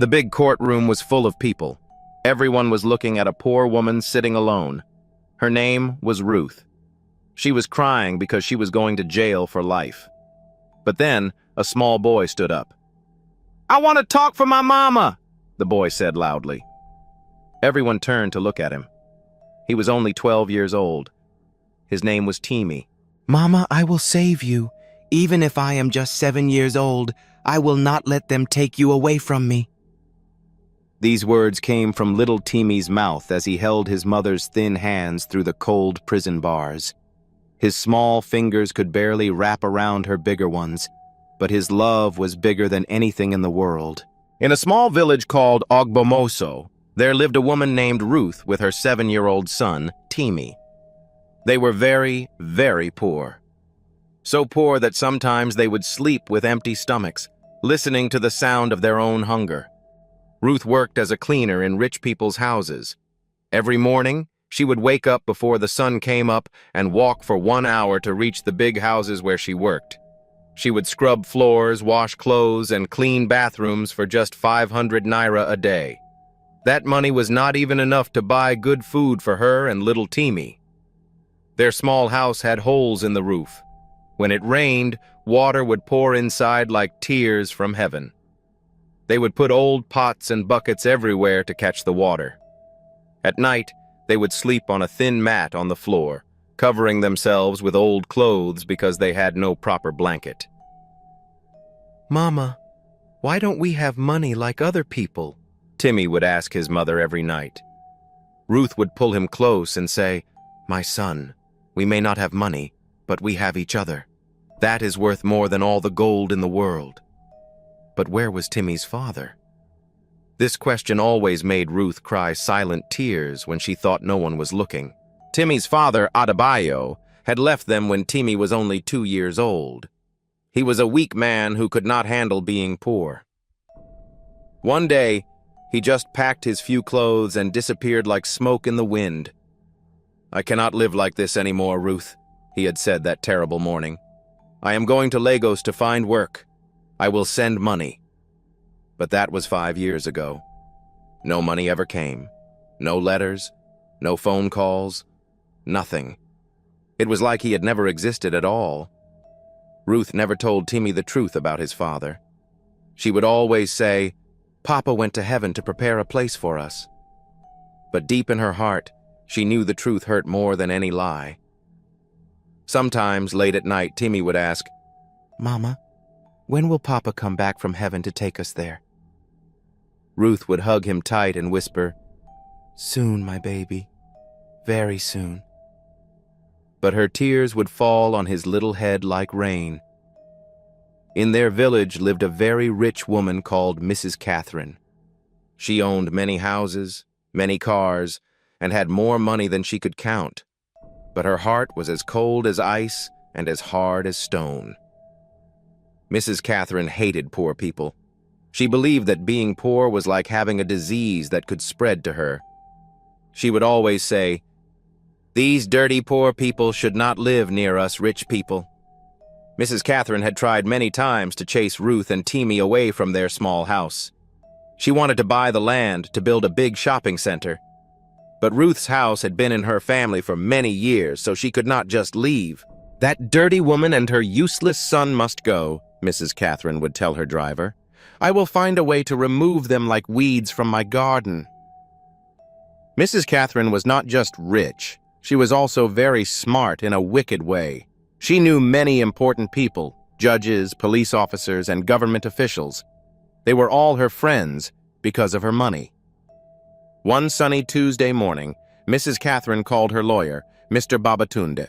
The big courtroom was full of people. Everyone was looking at a poor woman sitting alone. Her name was Ruth. She was crying because she was going to jail for life. But then, a small boy stood up. "I want to talk for my mama," the boy said loudly. Everyone turned to look at him. He was only 12 years old. His name was Timmy. "Mama, I will save you. Even if I am just 7 years old, I will not let them take you away from me." These words came from little Timmy's mouth as he held his mother's thin hands through the cold prison bars. His small fingers could barely wrap around her bigger ones, but his love was bigger than anything in the world. In a small village called Ogbomoso, there lived a woman named Ruth with her 7-year-old son, Timmy. They were very, very poor. So poor that sometimes they would sleep with empty stomachs, listening to the sound of their own hunger. Ruth worked as a cleaner in rich people's houses. Every morning, she would wake up before the sun came up and walk for 1 hour to reach the big houses where she worked. She would scrub floors, wash clothes, and clean bathrooms for just 500 naira a day. That money was not even enough to buy good food for her and little Timmy. Their small house had holes in the roof. When it rained, water would pour inside like tears from heaven. They would put old pots and buckets everywhere to catch the water. At night, they would sleep on a thin mat on the floor, covering themselves with old clothes because they had no proper blanket. "Mama, why don't we have money like other people?" Timmy would ask his mother every night. Ruth would pull him close and say, "My son, we may not have money, but we have each other. That is worth more than all the gold in the world." But where was Timmy's father? This question always made Ruth cry silent tears when she thought no one was looking. Timmy's father, Adebayo, had left them when Timmy was only 2 years old. He was a weak man who could not handle being poor. One day, he just packed his few clothes and disappeared like smoke in the wind. "I cannot live like this anymore, Ruth," he had said that terrible morning. "I am going to Lagos to find work. I will send money." But that was 5 years ago. No money ever came. No letters, no phone calls, nothing. It was like he had never existed at all. Ruth never told Timmy the truth about his father. She would always say, "Papa went to heaven to prepare a place for us." But deep in her heart, she knew the truth hurt more than any lie. Sometimes, late at night, Timmy would ask, "Mama, when will Papa come back from heaven to take us there?" Ruth would hug him tight and whisper, "Soon, my baby, very soon." But her tears would fall on his little head like rain. In their village lived a very rich woman called Mrs. Catherine. She owned many houses, many cars, and had more money than she could count. But her heart was as cold as ice and as hard as stone. Mrs. Catherine hated poor people. She believed that being poor was like having a disease that could spread to her. She would always say, "These dirty poor people should not live near us rich people." Mrs. Catherine had tried many times to chase Ruth and Timmy away from their small house. She wanted to buy the land to build a big shopping center. But Ruth's house had been in her family for many years, so she could not just leave. "That dirty woman and her useless son must go," Mrs. Catherine would tell her driver. "I will find a way to remove them like weeds from my garden." Mrs. Catherine was not just rich, she was also very smart in a wicked way. She knew many important people, judges, police officers, and government officials. They were all her friends because of her money. One sunny Tuesday morning, Mrs. Catherine called her lawyer, Mr. Babatunde.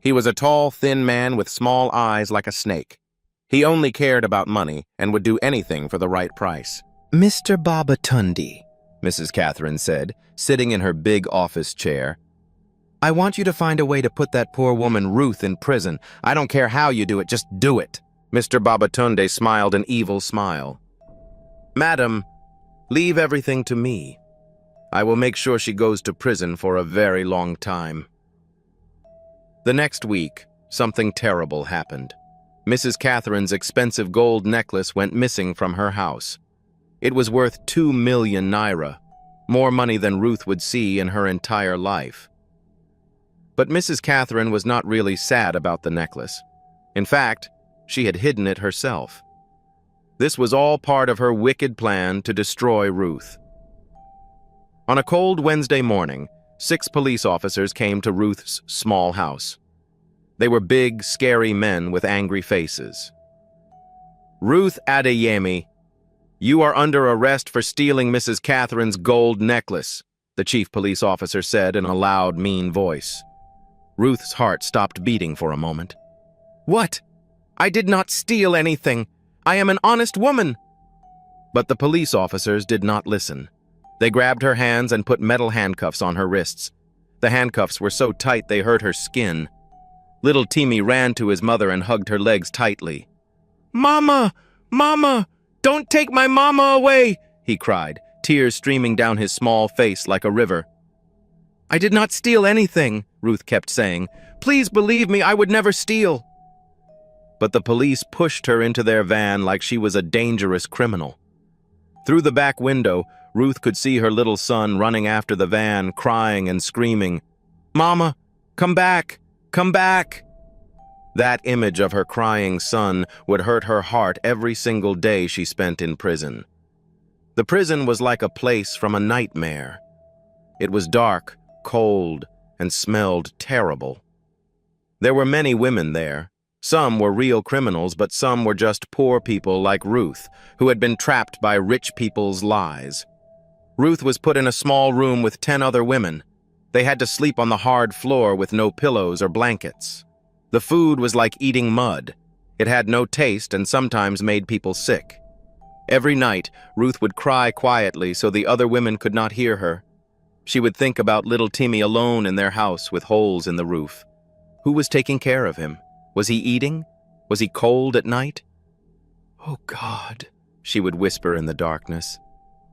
He was a tall, thin man with small eyes like a snake. He only cared about money and would do anything for the right price. "Mr. Babatunde," Mrs. Catherine said, sitting in her big office chair, "I want you to find a way to put that poor woman Ruth in prison. I don't care how you do it, just do it." Mr. Babatunde smiled an evil smile. "Madam, leave everything to me. I will make sure she goes to prison for a very long time." The next week, something terrible happened. Mrs. Catherine's expensive gold necklace went missing from her house. It was worth 2 million naira, more money than Ruth would see in her entire life. But Mrs. Catherine was not really sad about the necklace. In fact, she had hidden it herself. This was all part of her wicked plan to destroy Ruth. On a cold Wednesday morning, 6 police officers came to Ruth's small house. They were big, scary men with angry faces. "Ruth Adeyemi, you are under arrest for stealing Mrs. Catherine's gold necklace," the chief police officer said in a loud, mean voice. Ruth's heart stopped beating for a moment. "What? I did not steal anything. I am an honest woman." But the police officers did not listen. They grabbed her hands and put metal handcuffs on her wrists. The handcuffs were so tight they hurt her skin. Little Timmy ran to his mother and hugged her legs tightly. "Mama! Mama! Don't take my mama away!" he cried, tears streaming down his small face like a river. "I did not steal anything," Ruth kept saying. "Please believe me, I would never steal." But the police pushed her into their van like she was a dangerous criminal. Through the back window, Ruth could see her little son running after the van, crying and screaming, "Mama, come back! Come back!" That image of her crying son would hurt her heart every single day she spent in prison. The prison was like a place from a nightmare. It was dark, cold, and smelled terrible. There were many women there. Some were real criminals, but some were just poor people like Ruth, who had been trapped by rich people's lies. Ruth was put in a small room with 10 other women. They had to sleep on the hard floor with no pillows or blankets. The food was like eating mud. It had no taste and sometimes made people sick. Every night, Ruth would cry quietly so the other women could not hear her. She would think about little Timmy alone in their house with holes in the roof. Who was taking care of him? Was he eating? Was he cold at night? "Oh God," she would whisper in the darkness.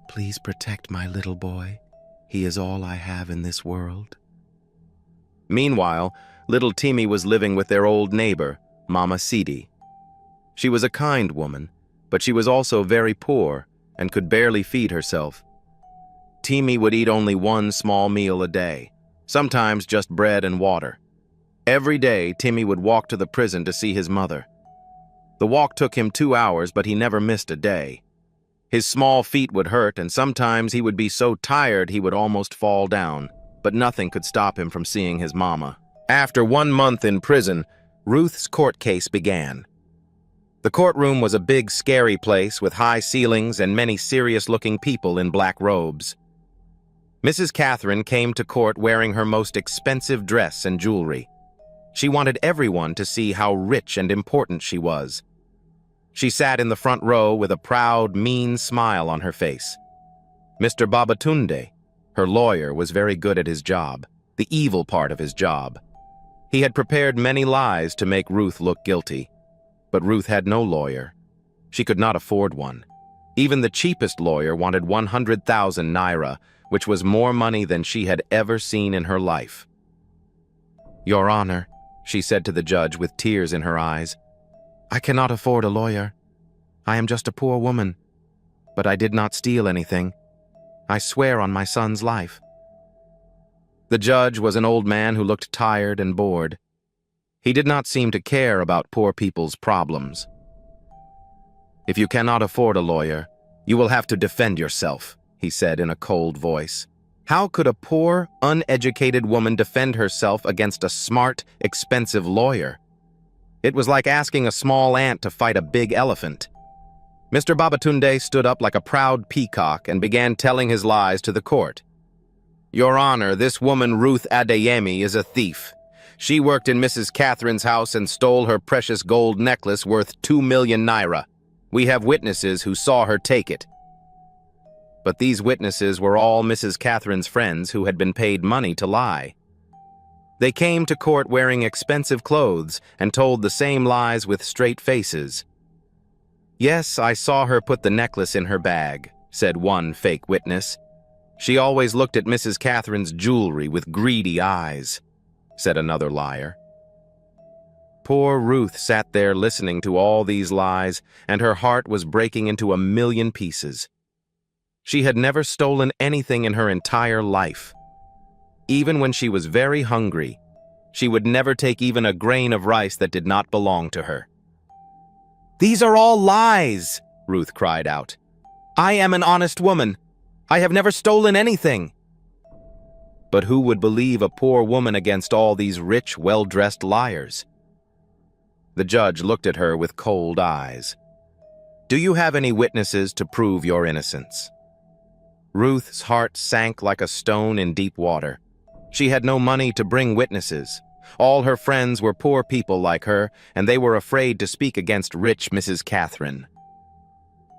"Please protect my little boy. He is all I have in this world." Meanwhile, little Timmy was living with their old neighbor, Mama Sidi. She was a kind woman, but she was also very poor and could barely feed herself. Timmy would eat only one small meal a day, sometimes just bread and water. Every day, Timmy would walk to the prison to see his mother. The walk took him 2 hours, but he never missed a day. His small feet would hurt, and sometimes he would be so tired he would almost fall down, but nothing could stop him from seeing his mama. After 1 month in prison, Ruth's court case began. The courtroom was a big, scary place with high ceilings and many serious-looking people in black robes. Mrs. Catherine came to court wearing her most expensive dress and jewelry. She wanted everyone to see how rich and important she was. She sat in the front row with a proud, mean smile on her face. Mr. Babatunde, her lawyer, was very good at his job, the evil part of his job. He had prepared many lies to make Ruth look guilty. But Ruth had no lawyer. She could not afford one. Even the cheapest lawyer wanted 100,000 naira, which was more money than she had ever seen in her life. "Your Honor," she said to the judge with tears in her eyes, "I cannot afford a lawyer. I am just a poor woman. But I did not steal anything. I swear on my son's life." The judge was an old man who looked tired and bored. He did not seem to care about poor people's problems. "If you cannot afford a lawyer, you will have to defend yourself," he said in a cold voice. How could a poor, uneducated woman defend herself against a smart, expensive lawyer? It was like asking a small ant to fight a big elephant. Mr. Babatunde stood up like a proud peacock and began telling his lies to the court. "Your Honor, this woman Ruth Adeyemi is a thief. She worked in Mrs. Catherine's house and stole her precious gold necklace worth 2 million naira. We have witnesses who saw her take it." But these witnesses were all Mrs. Catherine's friends who had been paid money to lie. They came to court wearing expensive clothes and told the same lies with straight faces. "Yes, I saw her put the necklace in her bag," said one fake witness. "She always looked at Mrs. Catherine's jewelry with greedy eyes," said another liar. Poor Ruth sat there listening to all these lies, and her heart was breaking into a million pieces. She had never stolen anything in her entire life. Even when she was very hungry, she would never take even a grain of rice that did not belong to her. "These are all lies," Ruth cried out. "I am an honest woman. I have never stolen anything." But who would believe a poor woman against all these rich, well-dressed liars? The judge looked at her with cold eyes. "Do you have any witnesses to prove your innocence?" Ruth's heart sank like a stone in deep water. She had no money to bring witnesses. All her friends were poor people like her, and they were afraid to speak against rich Mrs. Catherine.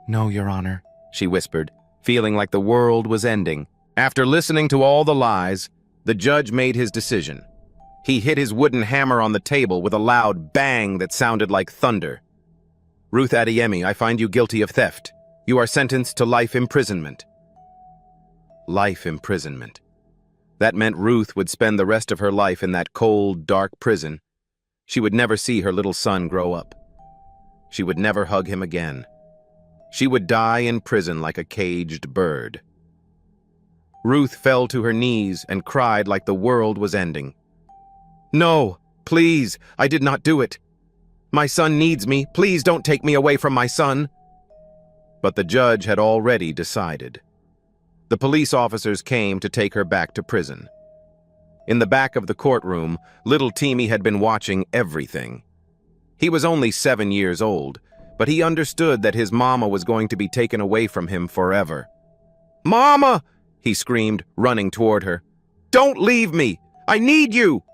"No, Your Honor," she whispered, feeling like the world was ending. After listening to all the lies, the judge made his decision. He hit his wooden hammer on the table with a loud bang that sounded like thunder. "Ruth Adeyemi, I find you guilty of theft. You are sentenced to life imprisonment." Life imprisonment. That meant Ruth would spend the rest of her life in that cold, dark prison. She would never see her little son grow up. She would never hug him again. She would die in prison like a caged bird. Ruth fell to her knees and cried like the world was ending. "No, please, I did not do it. My son needs me. Please don't take me away from my son." But the judge had already decided. The police officers came to take her back to prison. In the back of the courtroom, little Timmy had been watching everything. He was only 7 years old, but he understood that his mama was going to be taken away from him forever. "Mama!" he screamed, running toward her. "Don't leave me! I need you!"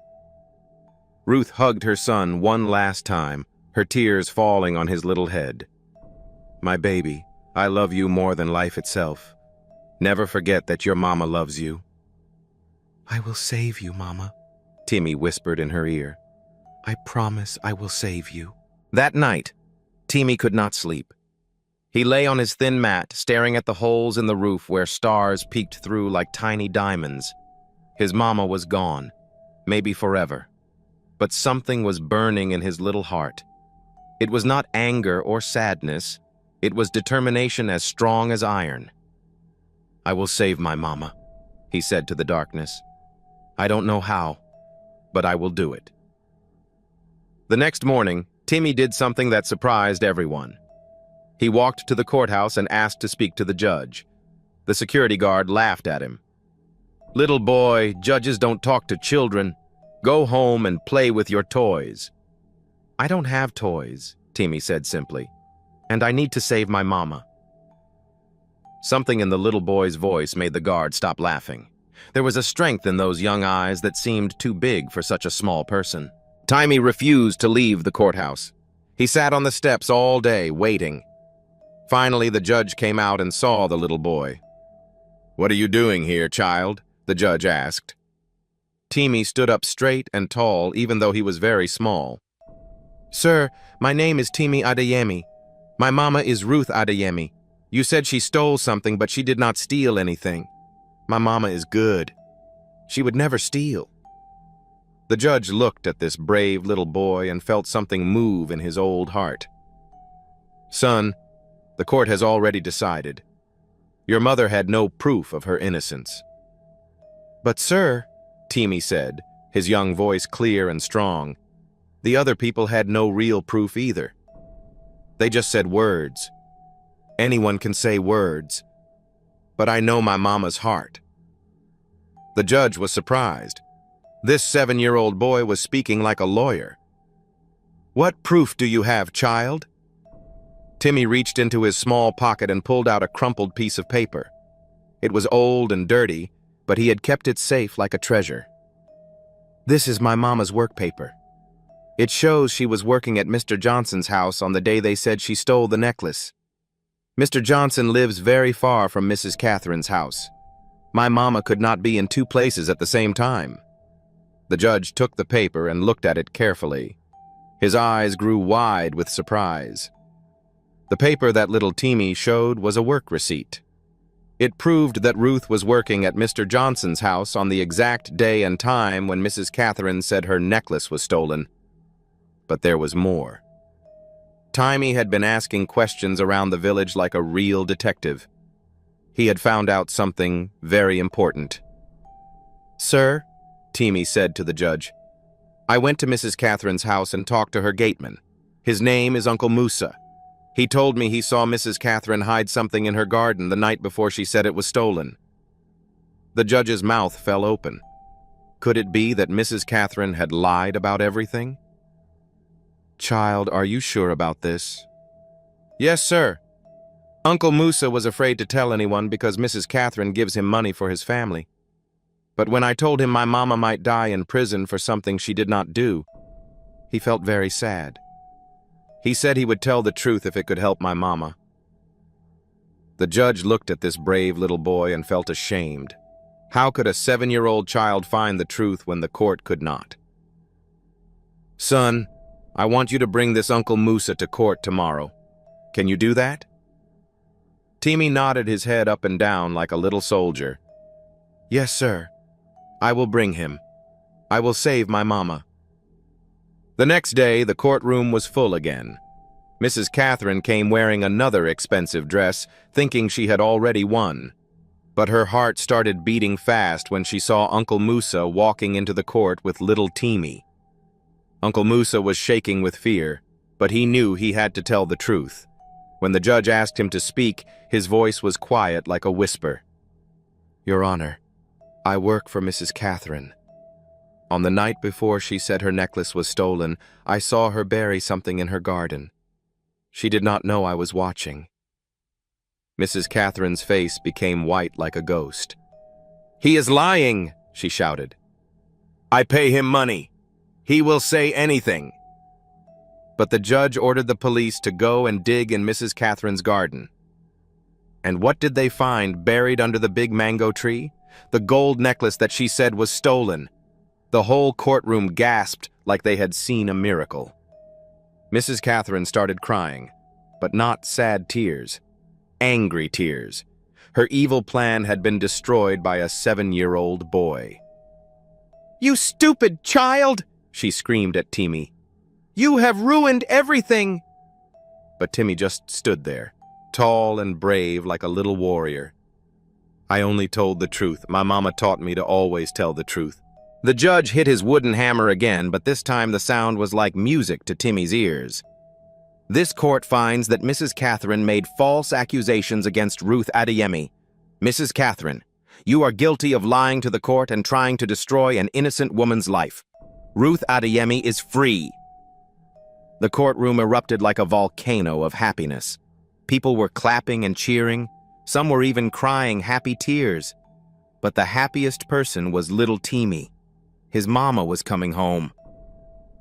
Ruth hugged her son one last time, her tears falling on his little head. "My baby, I love you more than life itself. Never forget that your mama loves you." "I will save you, Mama," Timmy whispered in her ear. "I promise I will save you." That night, Timmy could not sleep. He lay on his thin mat, staring at the holes in the roof where stars peeked through like tiny diamonds. His mama was gone, maybe forever. But something was burning in his little heart. It was not anger or sadness. It was determination as strong as iron. "I will save my mama," he said to the darkness. "I don't know how, but I will do it." The next morning, Timmy did something that surprised everyone. He walked to the courthouse and asked to speak to the judge. The security guard laughed at him. "Little boy, judges don't talk to children. Go home and play with your toys." "I don't have toys," Timmy said simply, "and I need to save my mama." Something in the little boy's voice made the guard stop laughing. There was a strength in those young eyes that seemed too big for such a small person. Timmy refused to leave the courthouse. He sat on the steps all day, waiting. Finally, the judge came out and saw the little boy. "What are you doing here, child?" the judge asked. Timmy stood up straight and tall, even though he was very small. "Sir, my name is Timmy Adeyemi. My mama is Ruth Adeyemi. You said she stole something, but she did not steal anything. My mama is good. She would never steal." The judge looked at this brave little boy and felt something move in his old heart. "Son, the court has already decided. Your mother had no proof of her innocence." "But sir," Timmy said, his young voice clear and strong, "the other people had no real proof either. They just said words. Anyone can say words. But I know my mama's heart." The judge was surprised. This 7-year-old boy was speaking like a lawyer. "What proof do you have, child?" Timmy reached into his small pocket and pulled out a crumpled piece of paper. It was old and dirty, but he had kept it safe like a treasure. "This is my mama's work paper. It shows she was working at Mr. Johnson's house on the day they said she stole the necklace. Mr. Johnson lives very far from Mrs. Catherine's house. My mama could not be in 2 places at the same time." The judge took the paper and looked at it carefully. His eyes grew wide with surprise. The paper that little Timmy showed was a work receipt. It proved that Ruth was working at Mr. Johnson's house on the exact day and time when Mrs. Catherine said her necklace was stolen. But there was more. Timmy had been asking questions around the village like a real detective. He had found out something very important. "Sir," Timmy said to the judge, "I went to Mrs. Catherine's house and talked to her gateman. His name is Uncle Musa. He told me he saw Mrs. Catherine hide something in her garden the night before she said it was stolen." The judge's mouth fell open. Could it be that Mrs. Catherine had lied about everything? "Child, are you sure about this?" "Yes, sir. Uncle Musa was afraid to tell anyone because Mrs. Catherine gives him money for his family. But when I told him my mama might die in prison for something she did not do, he felt very sad. He said he would tell the truth if it could help my mama." The judge looked at this brave little boy and felt ashamed. How could a 7-year-old child find the truth when the court could not? "Son, I want you to bring this Uncle Musa to court tomorrow. Can you do that?" Timmy nodded his head up and down like a little soldier. "Yes, sir. I will bring him. I will save my mama." The next day, the courtroom was full again. Mrs. Catherine came wearing another expensive dress, thinking she had already won. But her heart started beating fast when she saw Uncle Musa walking into the court with little Timmy. Uncle Musa was shaking with fear, but he knew he had to tell the truth. When the judge asked him to speak, his voice was quiet like a whisper. "Your Honor, I work for Mrs. Catherine. On the night before she said her necklace was stolen, I saw her bury something in her garden. She did not know I was watching." Mrs. Catherine's face became white like a ghost. "He is lying," she shouted. "I pay him money. He will say anything." But the judge ordered the police to go and dig in Mrs. Catherine's garden. And what did they find buried under the big mango tree? The gold necklace that she said was stolen. The whole courtroom gasped like they had seen a miracle. Mrs. Catherine started crying, but not sad tears, angry tears. Her evil plan had been destroyed by a 7-year-old boy. "You stupid child!" she screamed at Timmy. "You have ruined everything!" But Timmy just stood there, tall and brave like a little warrior. "I only told the truth. My mama taught me to always tell the truth." The judge hit his wooden hammer again, but this time the sound was like music to Timmy's ears. This court finds that Mrs. Catherine made false accusations against Ruth Adeyemi. Mrs. Catherine, you are guilty of lying to the court and trying to destroy an innocent woman's life. Ruth Adeyemi is free. The courtroom erupted like a volcano of happiness. People were clapping and cheering. Some were even crying happy tears. But the happiest person was little Timmy. His mama was coming home.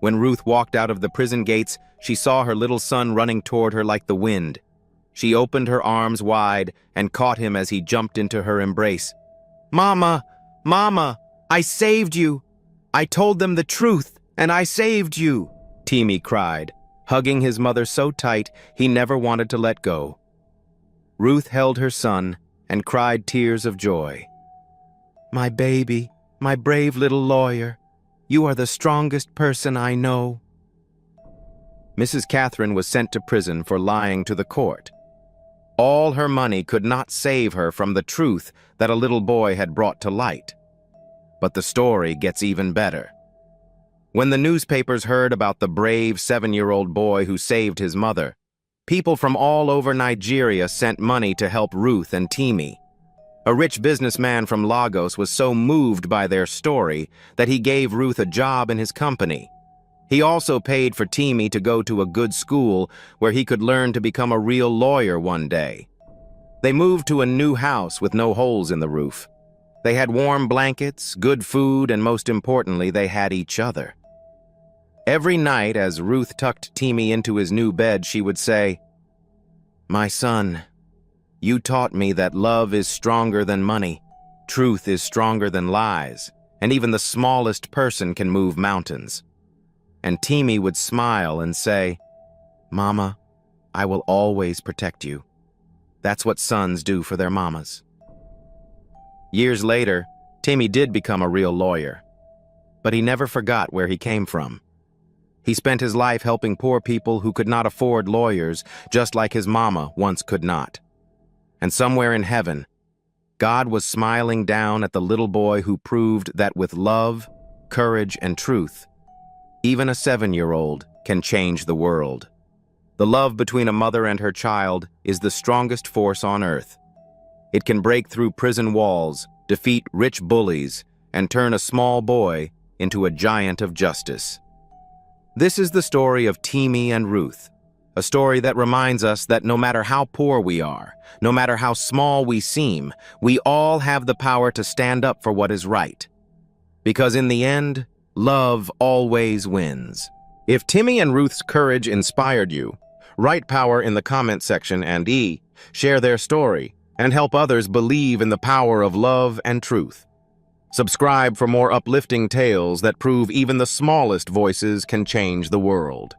When Ruth walked out of the prison gates, she saw her little son running toward her like the wind. She opened her arms wide and caught him as he jumped into her embrace. "Mama, Mama, I saved you. I told them the truth, and I saved you," Timmy cried, hugging his mother so tight he never wanted to let go. Ruth held her son and cried tears of joy. "My baby, my brave little lawyer, you are the strongest person I know." Mrs. Catherine was sent to prison for lying to the court. All her money could not save her from the truth that a little boy had brought to light. But the story gets even better. When the newspapers heard about the brave 7-year-old boy who saved his mother, people from all over Nigeria sent money to help Ruth and Timmy. A rich businessman from Lagos was so moved by their story that he gave Ruth a job in his company. He also paid for Timmy to go to a good school where he could learn to become a real lawyer one day. They moved to a new house with no holes in the roof. They had warm blankets, good food, and most importantly, they had each other. Every night, as Ruth tucked Timmy into his new bed, she would say, "My son, you taught me that love is stronger than money, truth is stronger than lies, and even the smallest person can move mountains." And Timmy would smile and say, "Mama, I will always protect you." That's what sons do for their mamas. Years later, Timmy did become a real lawyer, but he never forgot where he came from. He spent his life helping poor people who could not afford lawyers, just like his mama once could not. And somewhere in heaven, God was smiling down at the little boy who proved that with love, courage, and truth, even a 7-year-old can change the world. The love between a mother and her child is the strongest force on earth. It can break through prison walls, defeat rich bullies, and turn a small boy into a giant of justice. This is the story of Timmy and Ruth, a story that reminds us that no matter how poor we are, no matter how small we seem, we all have the power to stand up for what is right. Because in the end, love always wins. If Timmy and Ruth's courage inspired you, write power in the comment section and share their story and help others believe in the power of love and truth. Subscribe for more uplifting tales that prove even the smallest voices can change the world.